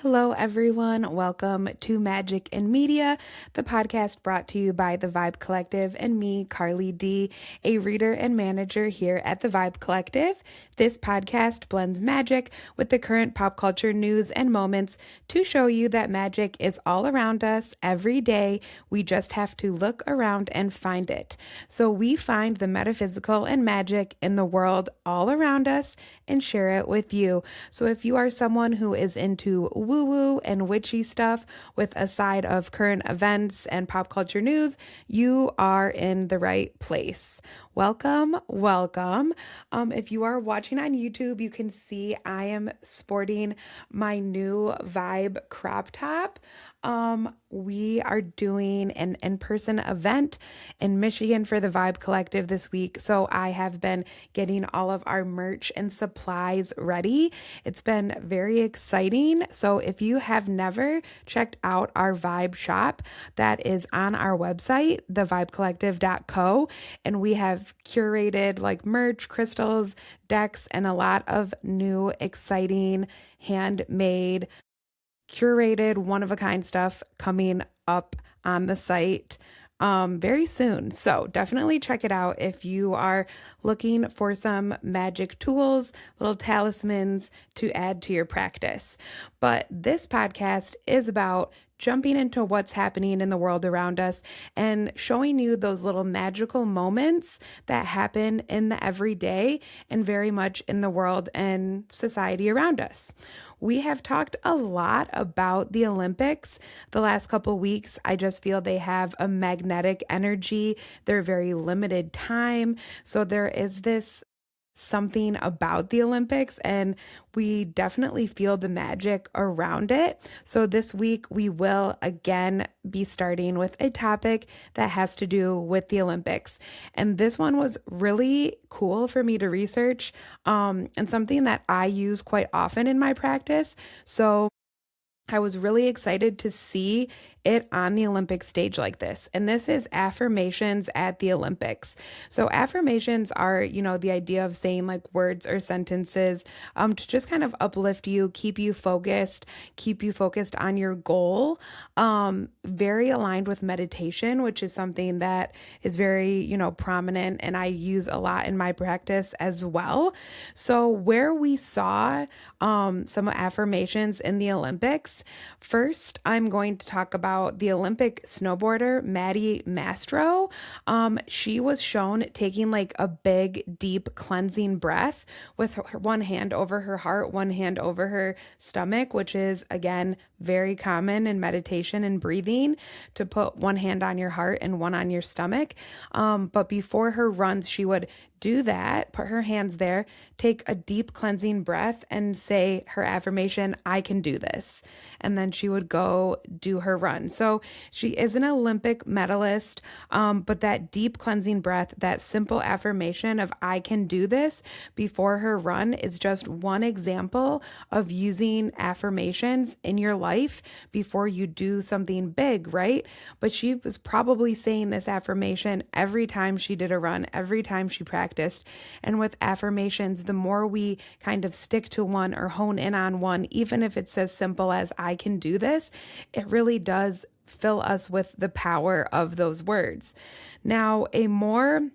Hello, everyone. Welcome to Magic and Media, the podcast brought to you by the Vibe Collective and me, Carly D, a reader and manager here at the Vibe Collective. This podcast blends magic with the current pop culture news and moments to show you that magic is all around us every day. We just have to look around and find it. So we find the metaphysical and magic in the world all around us and share it with you. So if you are someone who is into woo-woo and witchy stuff with a side of current events and pop culture news, you are in the right place. Welcome. If you are watching on YouTube, you can see I am sporting my new Vibe crop top. We are doing an in-person event in Michigan for the Vibe Collective this week. So I have been getting all of our merch and supplies ready. It's been very exciting. So if you have never checked out our Vibe shop, that is on our website, thevibecollective.co. And we have curated like merch, crystals, decks, and a lot of new, exciting, handmade, curated, one-of-a-kind stuff coming up on the site very soon. So definitely check it out if you are looking for some magic tools, little talismans to add to your practice. But this podcast is about jumping into what's happening in the world around us and showing you those little magical moments that happen in the everyday and very much in the world and society around us. We have talked a lot about the Olympics the last couple weeks. I just feel they have a magnetic energy. They're very limited time. So there is this something about the Olympics, and we definitely feel the magic around it. So this week we will again be starting with a topic that has to do with the Olympics. And this one was really cool for me to research, and something that I use quite often in my practice. So I was really excited to see it on the Olympic stage like this. And this is affirmations at the Olympics. So affirmations are, the idea of saying like words or sentences to just kind of uplift you, keep you focused on your goal. Very aligned with meditation, which is something that is very, prominent and I use a lot in my practice as well. So where we saw some affirmations in the Olympics, first, I'm going to talk about the Olympic snowboarder, Maddie Mastro. She was shown taking like a big, deep cleansing breath with one hand over her heart, one hand over her stomach, which is, again, very common in meditation and breathing to put one hand on your heart and one on your stomach. But before her runs, she would do that, put her hands there, take a deep cleansing breath and say her affirmation, I can do this. And then she would go do her run. So she is an Olympic medalist, but that deep cleansing breath, that simple affirmation of I can do this before her run is just one example of using affirmations in your life before you do something big, right? But she was probably saying this affirmation every time she did a run, every time she practiced. And with affirmations, the more we kind of stick to one or hone in on one, even if it's as simple as I can do this, it really does fill us with the power of those words. Now, a more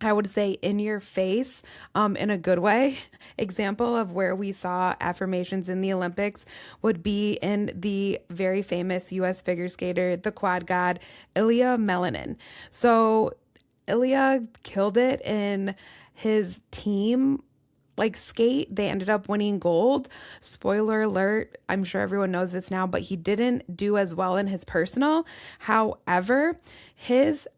I would say in your face, in a good way, example of where we saw affirmations in the Olympics would be in the very famous U.S. figure skater, the quad god, Ilya Melanin. So Ilya killed it in his team skate. They ended up winning gold. Spoiler alert, I'm sure everyone knows this now, but he didn't do as well in his personal. However, his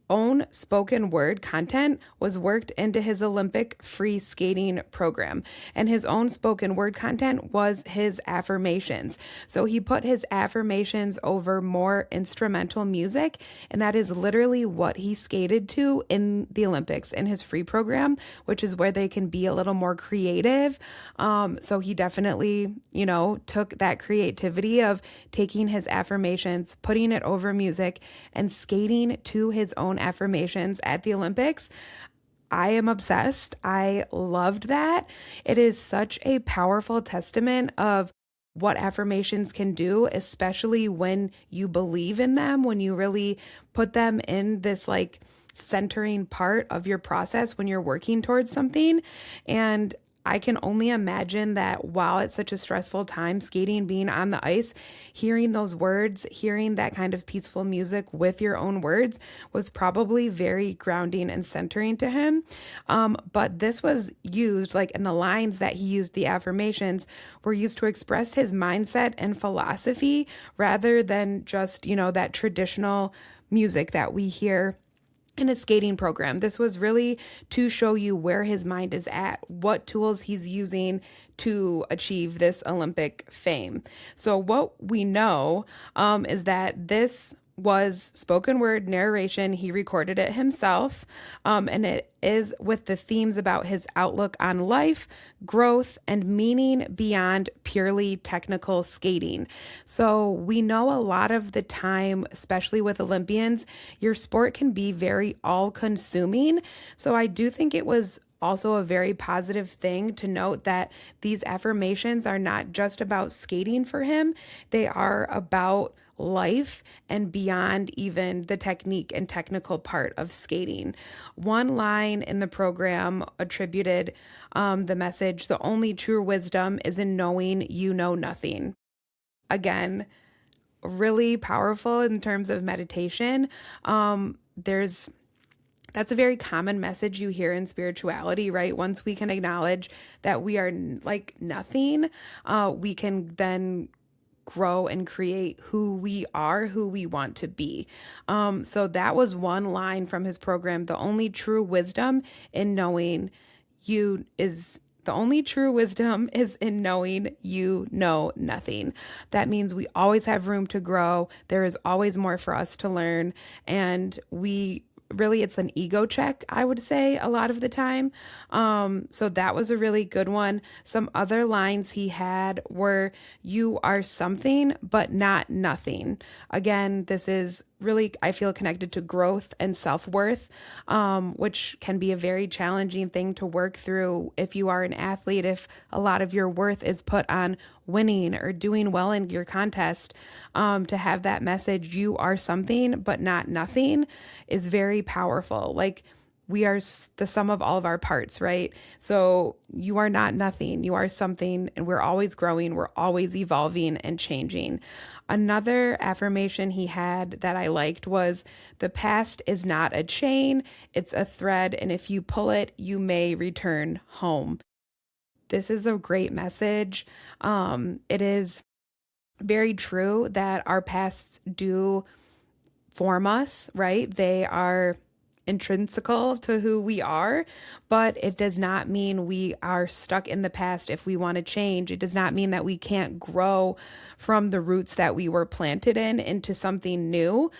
own spoken word content was worked into his Olympic free skating program, and his own spoken word content was his affirmations. So he put his affirmations over more instrumental music, and that is literally what he skated to in the Olympics in his free program, which is where they can be a little more creative. So he definitely, took that creativity of taking his affirmations, putting it over music, and skating to his own affirmations at the Olympics. I am obsessed. I loved that. It is such a powerful testament of what affirmations can do, especially when you believe in them, when you really put them in this like centering part of your process when you're working towards something. And I can only imagine that while it's such a stressful time, skating, being on the ice, hearing those words, hearing that kind of peaceful music with your own words was probably very grounding and centering to him. But this was used, like in the lines that he used, the affirmations were used to express his mindset and philosophy rather than just, that traditional music that we hear in a skating program. This was really to show you where his mind is at, what tools he's using to achieve this Olympic fame. So what we know is that this was spoken word narration. He recorded it himself, and it is with the themes about his outlook on life, growth, and meaning beyond purely technical skating. So we know a lot of the time, especially with Olympians, your sport can be very all-consuming. So I do think it was also a very positive thing to note that these affirmations are not just about skating for him. They are about life and beyond even the technique and technical part of skating. One line in the program attributed the message, "The only true wisdom is in knowing you know nothing." Again, really powerful in terms of meditation. That's a very common message you hear in spirituality, right? Once we can acknowledge that we are like nothing, we can then grow and create who we are, who we want to be. So that was one line from his program. The only true wisdom in knowing you is in knowing you know nothing. That means we always have room to grow. There is always more for us to learn. And it's an ego check, I would say, a lot of the time. So that was a really good one. Some other lines he had were, "You are something, but not nothing." Again, this is really, I feel, connected to growth and self-worth, which can be a very challenging thing to work through if you are an athlete, if a lot of your worth is put on winning or doing well in your contest. To have that message, "You are something, but not nothing," is very powerful. Like, we are the sum of all of our parts, right? So you are not nothing, you are something, and we're always growing, we're always evolving and changing. Another affirmation he had that I liked was, "The past is not a chain, it's a thread, and if you pull it, you may return home." This is a great message. It is very true that our pasts do form us, right? They are intrinsical to who we are, but it does not mean we are stuck in the past if we want to change. It does not mean that we can't grow from the roots that we were planted in into something new.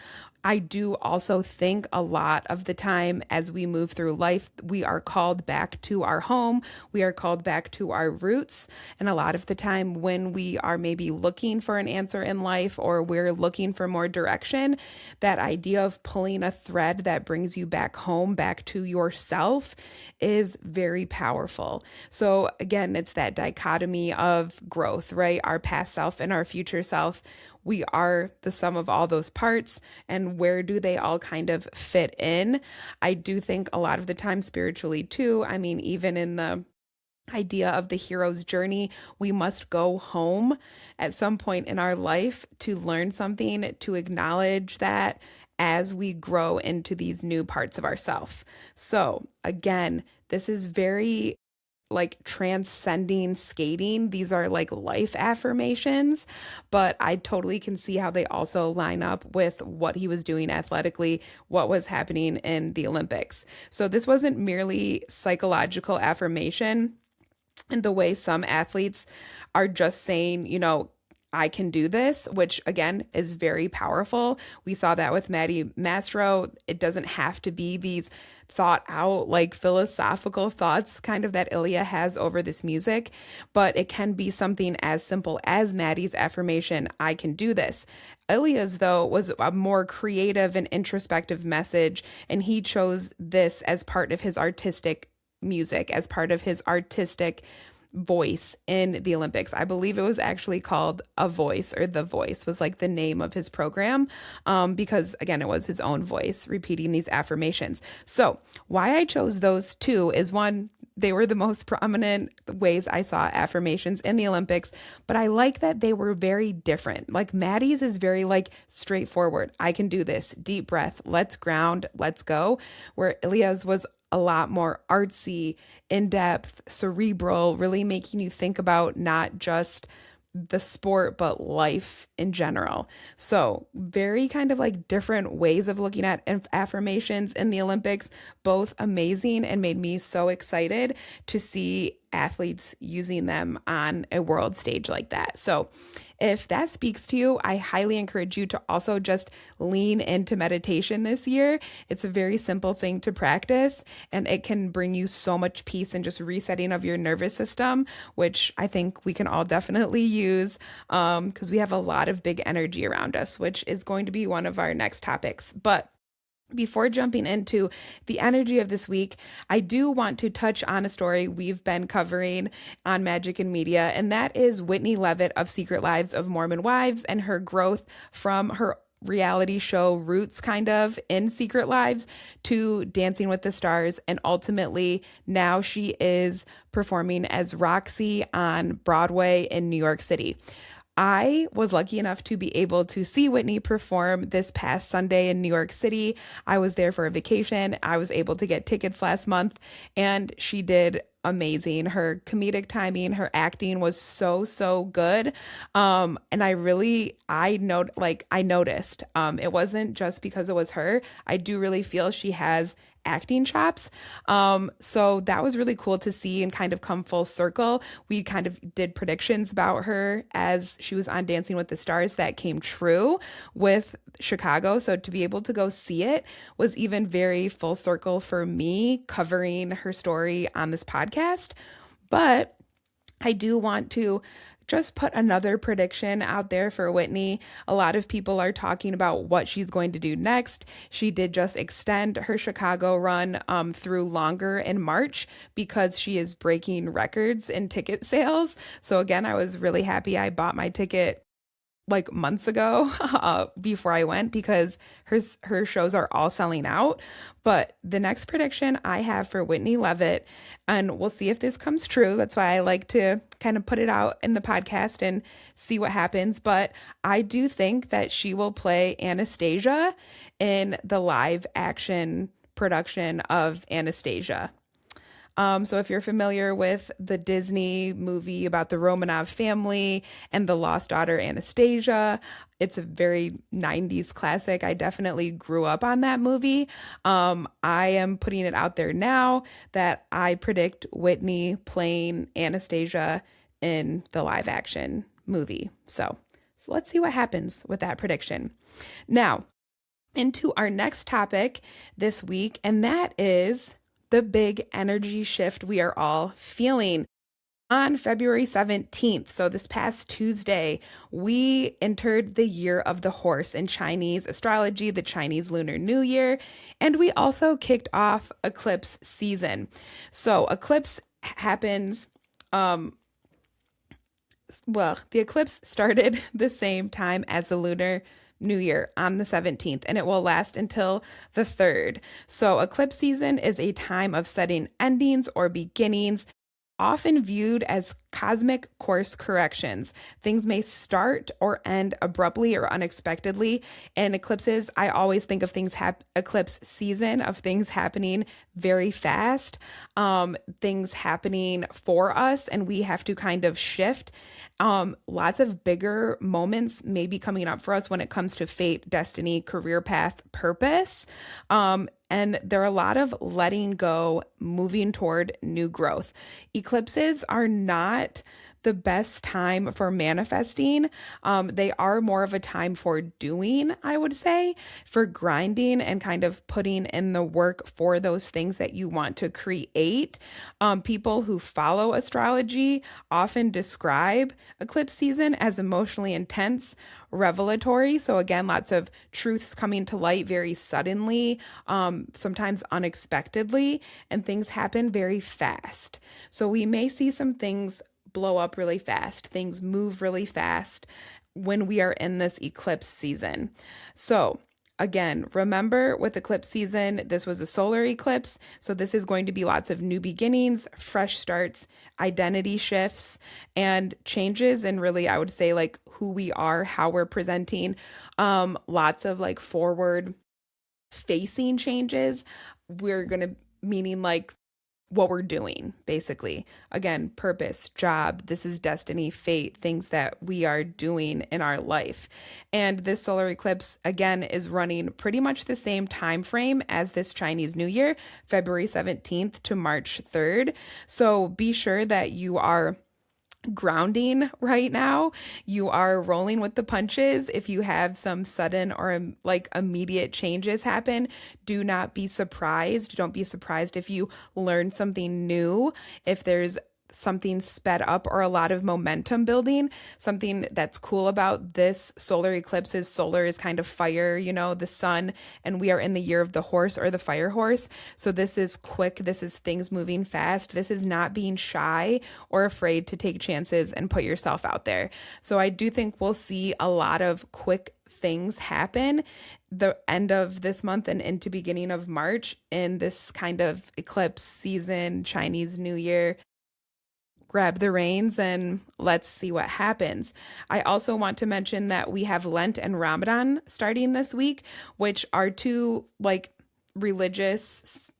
I do also think a lot of the time as we move through life, we are called back to our home. We are called back to our roots. And a lot of the time when we are maybe looking for an answer in life or we're looking for more direction, that idea of pulling a thread that brings you back home, back to yourself, is very powerful. So again, it's that dichotomy of growth, right? Our past self and our future self. We are the sum of all those parts, and where do they all kind of fit in? I do think a lot of the time spiritually too. I mean, even in the idea of the hero's journey, we must go home at some point in our life to learn something, to acknowledge that as we grow into these new parts of ourself. So again, this is very like transcending skating. These are like life affirmations, but I totally can see how they also line up with what he was doing athletically, what was happening in the Olympics. So this wasn't merely psychological affirmation in the way some athletes are just saying, I can do this, which again is very powerful. We saw that with Maddie Mastro. It doesn't have to be these thought out, like philosophical thoughts kind of that Ilya has over this music, but it can be something as simple as Maddie's affirmation, "I can do this." Ilya's, though, was a more creative and introspective message, and he chose this as part of his artistic music, as part of his artistic voice in the Olympics. I believe it was actually called A Voice, or The Voice was like the name of his program, because again, it was his own voice repeating these affirmations. So why I chose those two is, one, they were the most prominent ways I saw affirmations in the Olympics, but I like that they were very different. Like Maddie's is very like straightforward. I can do this. Deep breath. Let's ground. Let's go. Where Ilya's was a lot more artsy, in-depth, cerebral, really making you think about not just the sport, but life in general. So very kind of like different ways of looking at affirmations in the Olympics, both amazing, and made me so excited to see athletes using them on a world stage like that. So if that speaks to you, I highly encourage you to also just lean into meditation this year. It's a very simple thing to practice, and it can bring you so much peace and just resetting of your nervous system, which I think we can all definitely use, because we have a lot of big energy around us, which is going to be one of our next topics. But before jumping into the energy of this week, I do want to touch on a story we've been covering on Magic and Media, and that is Whitney Leavitt of Secret Lives of Mormon Wives and her growth from her reality show roots kind of in Secret Lives to Dancing with the Stars, and ultimately now she is performing as Roxy on Broadway in New York City. I was lucky enough to be able to see Whitney perform this past Sunday in New York City. I was there for a vacation. I was able to get tickets last month, and she did amazing. Her comedic timing, her acting was so good. And I noticed, it wasn't just because it was her. I do really feel she has acting chops. So that was really cool to see and kind of come full circle. We kind of did predictions about her as she was on Dancing with the Stars that came true with Chicago. So to be able to go see it was even very full circle for me covering her story on this podcast. But I do want to just put another prediction out there for Whitney. A lot of people are talking about what she's going to do next. She did just extend her Chicago run through longer in March because she is breaking records in ticket sales. So again, I was really happy I bought my ticket like months ago before I went, because her shows are all selling out. But the next prediction I have for Whitney Leavitt, and we'll see if this comes true. That's why I like to kind of put it out in the podcast and see what happens. But I do think that she will play Anastasia in the live action production of Anastasia. So if you're familiar with the Disney movie about the Romanov family and the lost daughter Anastasia, it's a very 90s classic. I definitely grew up on that movie. I am putting it out there now that I predict Whitney playing Anastasia in the live action movie. So let's see what happens with that prediction. Now, into our next topic this week, and that is the big energy shift we are all feeling. On February 17th, so this past Tuesday, we entered the year of the horse in Chinese astrology, the Chinese Lunar New Year, and we also kicked off eclipse season. So eclipse happens, the eclipse started the same time as the Lunar New Year on the 17th, and it will last until the 3rd. So eclipse season is a time of setting endings or beginnings, often viewed as cosmic course corrections. Things may start or end abruptly or unexpectedly. In eclipses, I always think of eclipse season of things happening very fast, things happening for us, and we have to kind of shift. Lots of bigger moments may be coming up for us when it comes to fate, destiny, career path, purpose. And there are a lot of letting go, moving toward new growth. Eclipses are not the best time for manifesting. They are more of a time for doing, I would say, for grinding and kind of putting in the work for those things that you want to create. People who follow astrology often describe eclipse season as emotionally intense, revelatory. So again, lots of truths coming to light very suddenly, sometimes unexpectedly, and things happen very fast. So we may see some things blow up really fast, things move really fast when we are in this eclipse season. So again, remember with eclipse season, this was a solar eclipse. So this is going to be lots of new beginnings, fresh starts, identity shifts, and changes. And really, I would say like who we are, how we're presenting, lots of like forward facing changes. We're going to, meaning like what we're doing, basically. Again, purpose, job, this is destiny, fate, things that we are doing in our life. And this solar eclipse, again, is running pretty much the same time frame as this Chinese New Year, February 17th to March 3rd. So be sure that you are grounding right now. You are rolling with the punches. If you have some sudden or like immediate changes happen, do not be surprised. Don't be surprised if you learn something new, if there's something sped up or a lot of momentum building. Something that's cool about this solar eclipse is solar is kind of fire, the sun, and we are in the year of the horse or the fire horse. So this is quick. This is things moving fast. This is not being shy or afraid to take chances and put yourself out there. So I do think we'll see a lot of quick things happen the end of this month and into beginning of March in this kind of eclipse season, Chinese New Year. Grab the reins and let's see what happens. I also want to mention that we have Lent and Ramadan starting this week, which are two like religious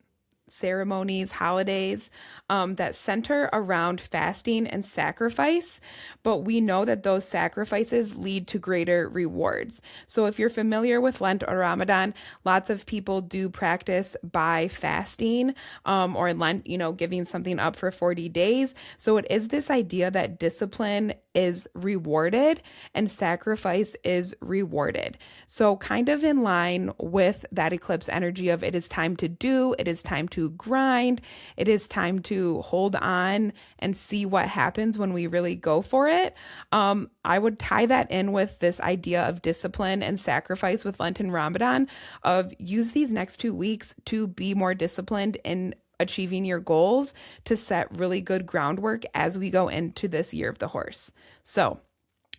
ceremonies, holidays that center around fasting and sacrifice, but we know that those sacrifices lead to greater rewards. So if you're familiar with Lent or Ramadan, lots of people do practice by fasting or Lent, giving something up for 40 days. So it is this idea that discipline is rewarded and sacrifice is rewarded. So kind of in line with that eclipse energy of it is time to do, it is time to grind, it is time to hold on and see what happens when we really go for it. I would tie that in with this idea of discipline and sacrifice with Lent and Ramadan of use these next 2 weeks to be more disciplined in achieving your goals, to set really good groundwork as we go into this year of the horse. So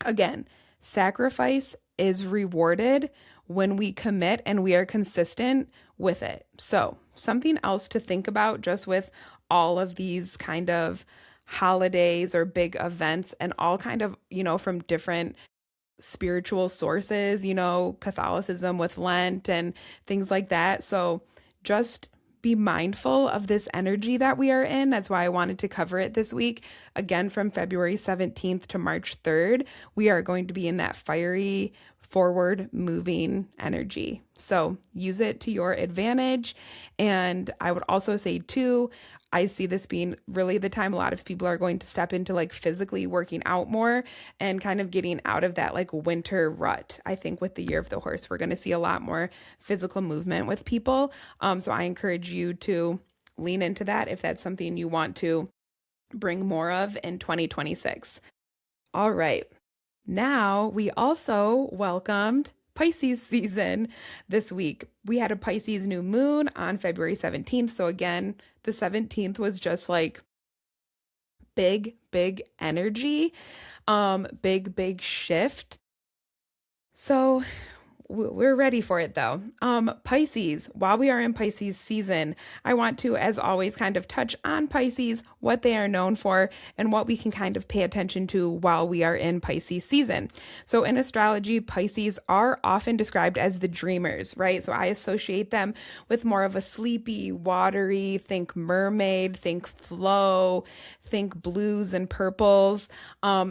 again, sacrifice is rewarded when we commit and we are consistent with it. So something else to think about just with all of these kind of holidays or big events and all kind of, from different spiritual sources, Catholicism with Lent and things like that. So just be mindful of this energy that we are in. That's why I wanted to cover it this week. Again, from February 17th to March 3rd, we are going to be in that fiery, forward moving energy. So use it to your advantage. And I would also say too, I see this being really the time a lot of people are going to step into like physically working out more and kind of getting out of that like winter rut. I think with the year of the horse, we're going to see a lot more physical movement with people. So I encourage you to lean into that if that's something you want to bring more of in 2026. All right. Now we also welcomed Pisces season this week. We had a Pisces new moon on February 17th. So again, the 17th was just like big energy, big shift. So we're ready for it though. Pisces, while we are in Pisces season, I want to, as always, kind of touch on Pisces, what they are known for, and what we can kind of pay attention to while we are in Pisces season. So in astrology, Pisces are often described as the dreamers, right? So I associate them with more of a sleepy, watery, think mermaid, think flow, think blues and purples,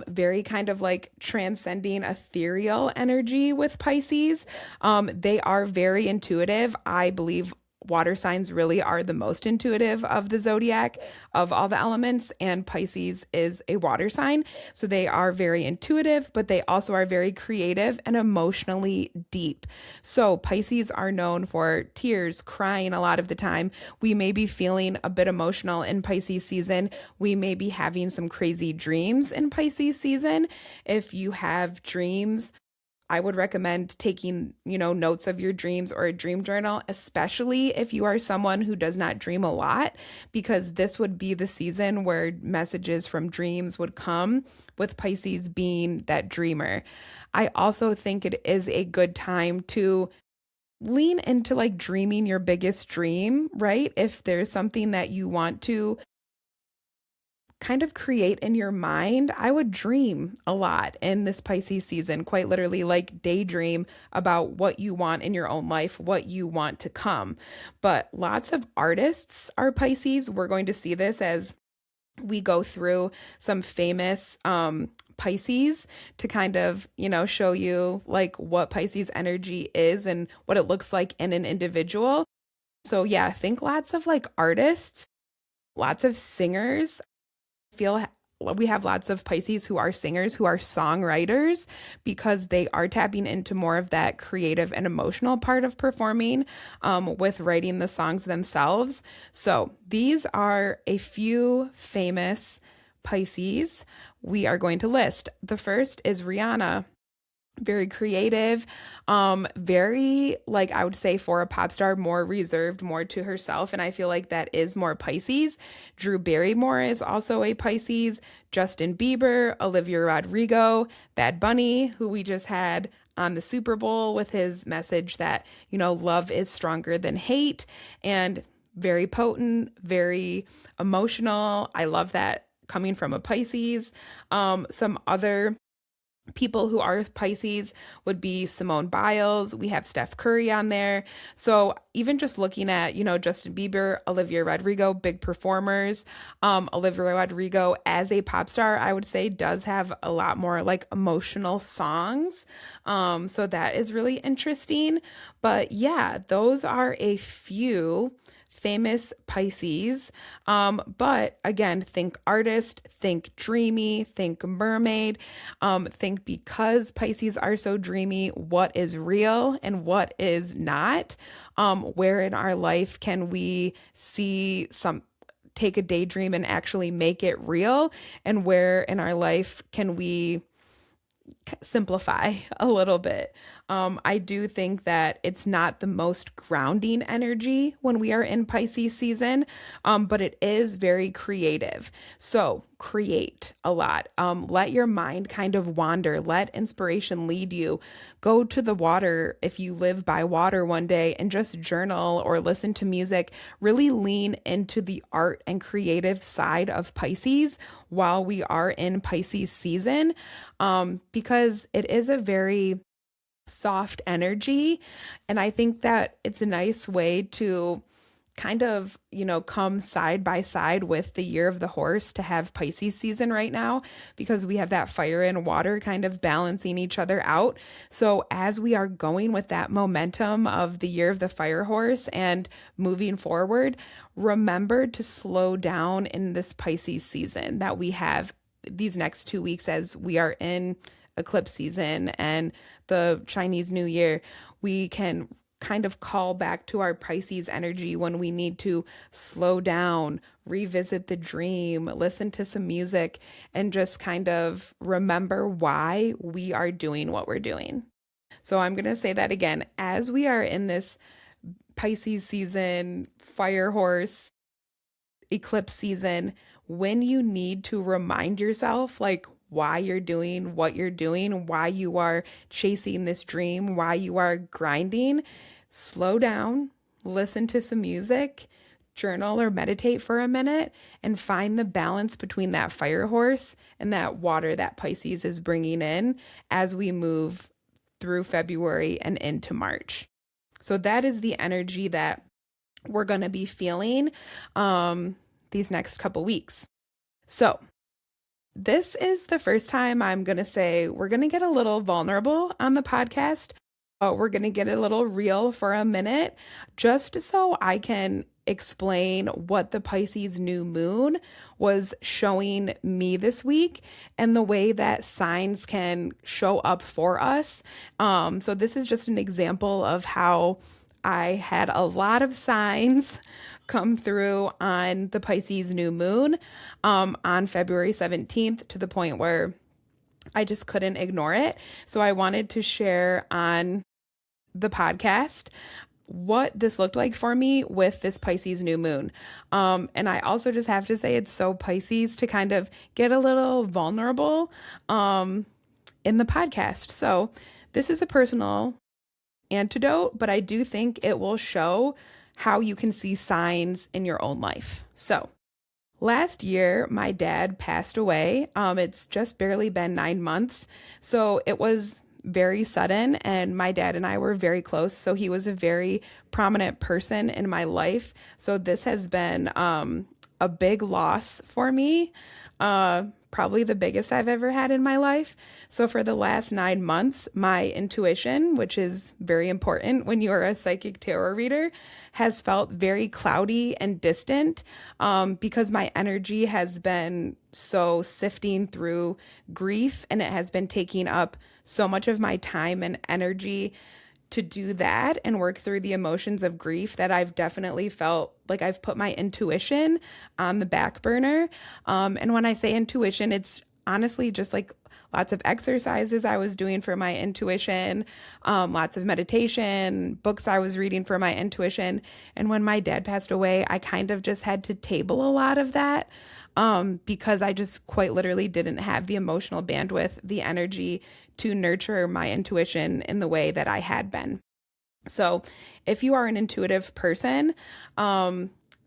very kind of like transcending ethereal energy with Pisces. They are very intuitive. I believe water signs really are the most intuitive of the zodiac, of all the elements, and Pisces is a water sign. So they are very intuitive, but they also are very creative and emotionally deep. So Pisces are known for tears, crying a lot of the time. We may be feeling a bit emotional in Pisces season. We may be having some crazy dreams in Pisces season. If you have dreams, I would recommend taking, notes of your dreams or a dream journal, especially if you are someone who does not dream a lot, because this would be the season where messages from dreams would come, with Pisces being that dreamer. I also think it is a good time to lean into like dreaming your biggest dream, right? If there's something that you want to kind of create in your mind, I would dream a lot in this Pisces season, quite literally like daydream about what you want in your own life, what you want to come. But lots of artists are Pisces. We're going to see this as we go through some famous Pisces to kind of, show you like what Pisces energy is and what it looks like in an individual. So yeah, think lots of like artists, lots of singers. Feel we have lots of Pisces who are singers, who are songwriters, because they are tapping into more of that creative and emotional part of performing, with writing the songs themselves. So these are a few famous Pisces we are going to list. The first is Rihanna. Very creative, very, like, I would say for a pop star, more reserved, more to herself. And I feel like that is more Pisces. Drew Barrymore is also a Pisces. Justin Bieber, Olivia Rodrigo, Bad Bunny, who we just had on the Super Bowl with his message that, love is stronger than hate, and very potent, very emotional. I love that coming from a Pisces. Some other people who are Pisces would be Simone Biles. We have Steph Curry on there. So even just looking at, Justin Bieber, Olivia Rodrigo, big performers. Olivia Rodrigo as a pop star, I would say, does have a lot more like emotional songs. So that is really interesting. But yeah, those are a few famous Pisces. But again, think artist, think dreamy, think mermaid, think, because Pisces are so dreamy, what is real and what is not? Where in our life can we see take a daydream and actually make it real? And where in our life can we simplify a little bit? I do think that it's not the most grounding energy when we are in Pisces season, but it is very creative. So create a lot. Let your mind kind of wander. Let inspiration lead you. Go to the water if you live by water one day and just journal or listen to music. Really lean into the art and creative side of Pisces while we are in Pisces season, because it is a very soft energy. And I think that it's a nice way to kind of, come side by side with the year of the horse to have Pisces season right now, because we have that fire and water kind of balancing each other out. So as we are going with that momentum of the year of the fire horse and moving forward, remember to slow down in this Pisces season that we have these next 2 weeks as we are in eclipse season and the Chinese New Year. We can kind of call back to our Pisces energy when we need to slow down, revisit the dream, listen to some music, and just kind of remember why we are doing what we're doing. So I'm going to say that again. As we are in this Pisces season, fire horse, eclipse season, when you need to remind yourself, like, why you're doing what you're doing, why you are chasing this dream, why you are grinding, slow down, listen to some music, journal or meditate for a minute, and find the balance between that fire horse and that water that Pisces is bringing in as we move through February and into March. So that is the energy that we're going to be feeling these next couple weeks. So this is the first time I'm going to say we're going to get a little vulnerable on the podcast. We're going to get a little real for a minute, just so I can explain what the Pisces new moon was showing me this week and the way that signs can show up for us. So this is just an example of how I had a lot of signs come through on the Pisces new moon on February 17th, to the point where I just couldn't ignore it. So I wanted to share on the podcast what this looked like for me with this Pisces new moon. And I also just have to say, it's so Pisces to kind of get a little vulnerable in the podcast. So this is a personal antidote, but I do think it will show how you can see signs in your own life. So last year, my dad passed away. It's just barely been 9 months. So it was very sudden, and my dad and I were very close. So he was a very prominent person in my life. So this has been a big loss for me. Probably the biggest I've ever had in my life. So for the last 9 months, my intuition, which is very important when you are a psychic tarot reader, has felt very cloudy and distant because my energy has been so sifting through grief, and it has been taking up so much of my time and energy to do that and work through the emotions of grief that I've definitely felt like I've put my intuition on the back burner. And when I say intuition, it's honestly just like lots of exercises I was doing for my intuition, lots of meditation, books I was reading for my intuition. And when my dad passed away, I kind of just had to table a lot of that because I just quite literally didn't have the emotional bandwidth, the energy to nurture my intuition in the way that I had been. So if you are an intuitive person,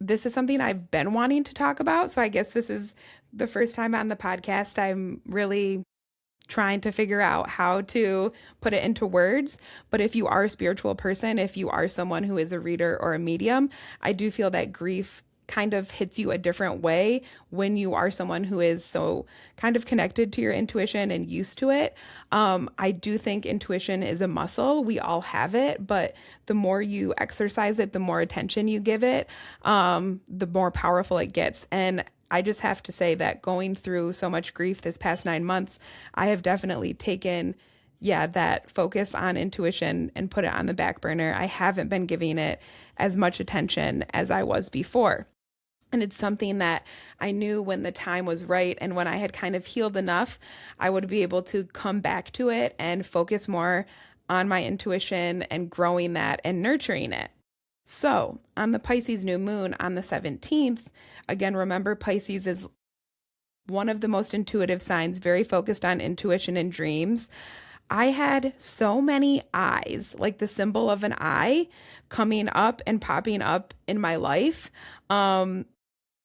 this is something I've been wanting to talk about. So I guess this is the first time on the podcast I'm really trying to figure out how to put it into words. But if you are a spiritual person, if you are someone who is a reader or a medium, I do feel that grief kind of hits you a different way when you are someone who is so kind of connected to your intuition and used to it. I do think intuition is a muscle. We all have it, but the more you exercise it, the more attention you give it, the more powerful it gets. And I just have to say that going through so much grief this past 9 months, I have definitely taken that focus on intuition and put it on the back burner. I haven't been giving it as much attention as I was before. And it's something that I knew when the time was right and when I had kind of healed enough, I would be able to come back to it and focus more on my intuition and growing that and nurturing it. So on the Pisces new moon on the 17th, again, remember Pisces is one of the most intuitive signs, very focused on intuition and dreams. I had so many eyes, like the symbol of an eye, coming up and popping up in my life,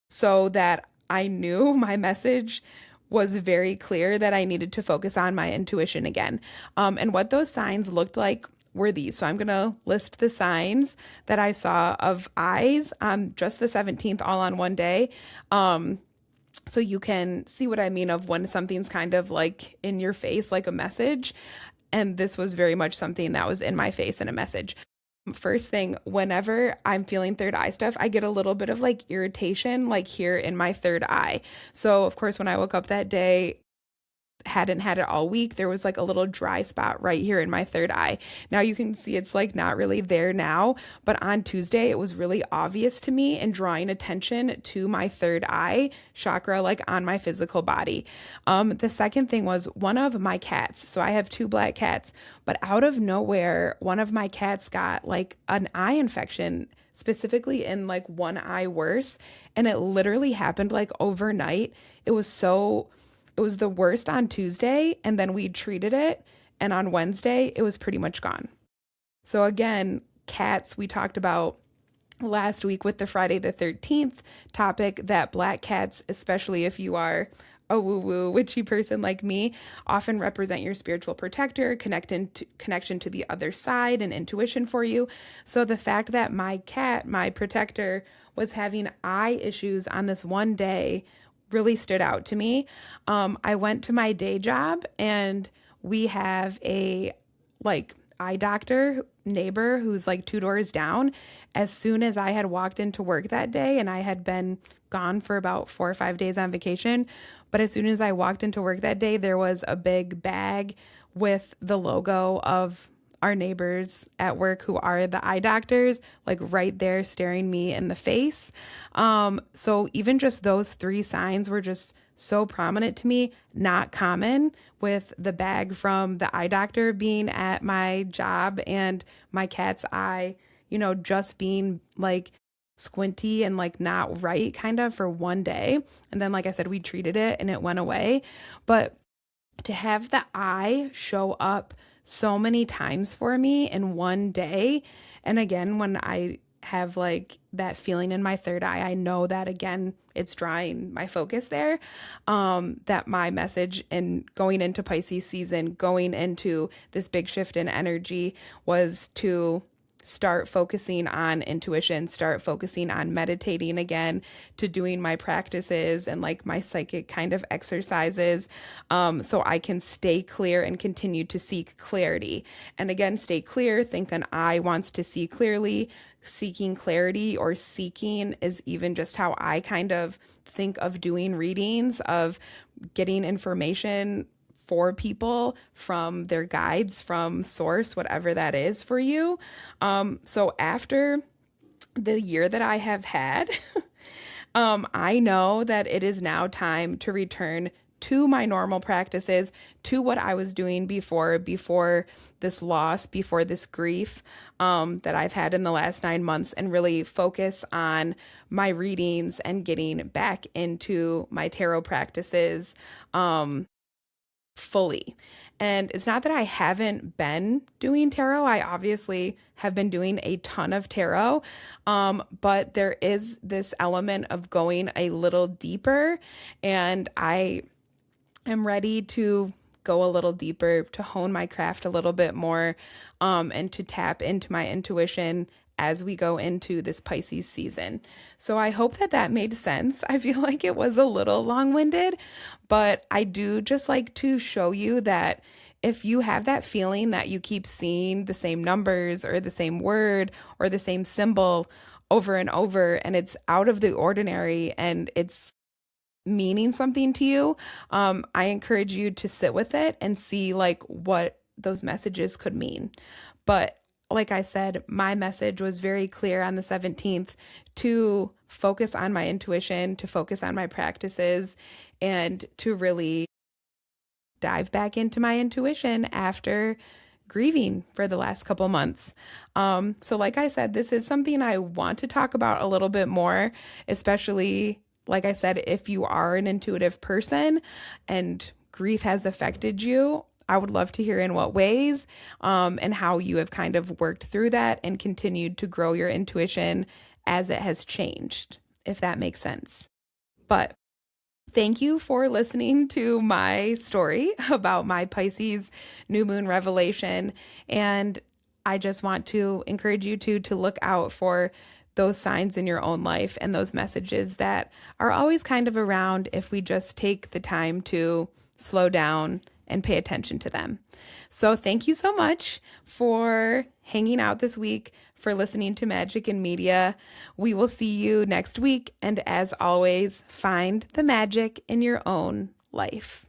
so that I knew my message was very clear that I needed to focus on my intuition again. And what those signs looked like were these. So I'm going to list the signs that I saw of eyes on just the 17th, all on one day. So you can see what I mean of when something's kind of like in your face, like a message. And this was very much something that was in my face and a message. First thing, whenever I'm feeling third eye stuff, I get a little bit of like irritation, like here in my third eye. So of course, when I woke up that day, hadn't had it all week, there was like a little dry spot right here in my third eye. Now you can see it's like not really there now, but on Tuesday it was really obvious to me and drawing attention to my third eye chakra, like on my physical body. The second thing was one of my cats. So I have 2 black cats, but out of nowhere, one of my cats got like an eye infection, specifically in like one eye worse. And it literally happened like overnight. It was the worst on Tuesday, and then we treated it, and on Wednesday, it was pretty much gone. So again, cats, we talked about last week with the Friday the 13th topic, that black cats, especially if you are a woo-woo witchy person like me, often represent your spiritual protector, connection to the other side, and intuition for you. So the fact that my cat, my protector, was having eye issues on this one day really stood out to me. I went to my day job and we have a eye doctor neighbor who's like 2 doors down, as soon as I had walked into work that day, and I had been gone for about 4 or 5 days on vacation, but as soon as I walked into work that day, there was a big bag with the logo of our neighbors at work who are the eye doctors, like right there staring me in the face. So even just those 3 signs were just so prominent to me, not common, with the bag from the eye doctor being at my job and my cat's eye, just being like squinty and like not right kind of for one day. And then, like I said, we treated it and it went away. But to have the eye show up so many times for me in one day, and again, when I have like that feeling in my third eye, I know that again, it's drawing my focus there, that my message in going into Pisces season, going into this big shift in energy, was to start focusing on intuition, start focusing on meditating again, to doing my practices and like my psychic kind of exercises, so I can stay clear and continue to seek clarity. And again, stay clear, think an eye wants to see clearly. Seeking clarity or seeking is even just how I kind of think of doing readings, of getting information for people from their guides, from source, whatever that is for you. So after the year that I have had, I know that it is now time to return to my normal practices, to what I was doing before this loss, before this grief that I've had in the last 9 months, and really focus on my readings and getting back into my tarot practices fully. And it's not that I haven't been doing tarot. I obviously have been doing a ton of tarot, but there is this element of going a little deeper, and I am ready to go a little deeper, to hone my craft a little bit more, and to tap into my intuition as we go into this Pisces season. So I hope that made sense. I feel like it was a little long-winded, but I do just like to show you that if you have that feeling that you keep seeing the same numbers or the same word or the same symbol over and over, and it's out of the ordinary and it's meaning something to you, I encourage you to sit with it and see like what those messages could mean. But like I said, my message was very clear on the 17th to focus on my intuition, to focus on my practices, and to really dive back into my intuition after grieving for the last couple months. So like I said, this is something I want to talk about a little bit more, especially, like I said, if you are an intuitive person and grief has affected you. I would love to hear in what ways, and how you have kind of worked through that and continued to grow your intuition as it has changed, if that makes sense. But thank you for listening to my story about my Pisces new moon revelation. And I just want to encourage you to look out for those signs in your own life and those messages that are always kind of around if we just take the time to slow down and pay attention to them. So thank you so much for hanging out this week, for listening to Magic in Media. We will see you next week. And as always, find the magic in your own life.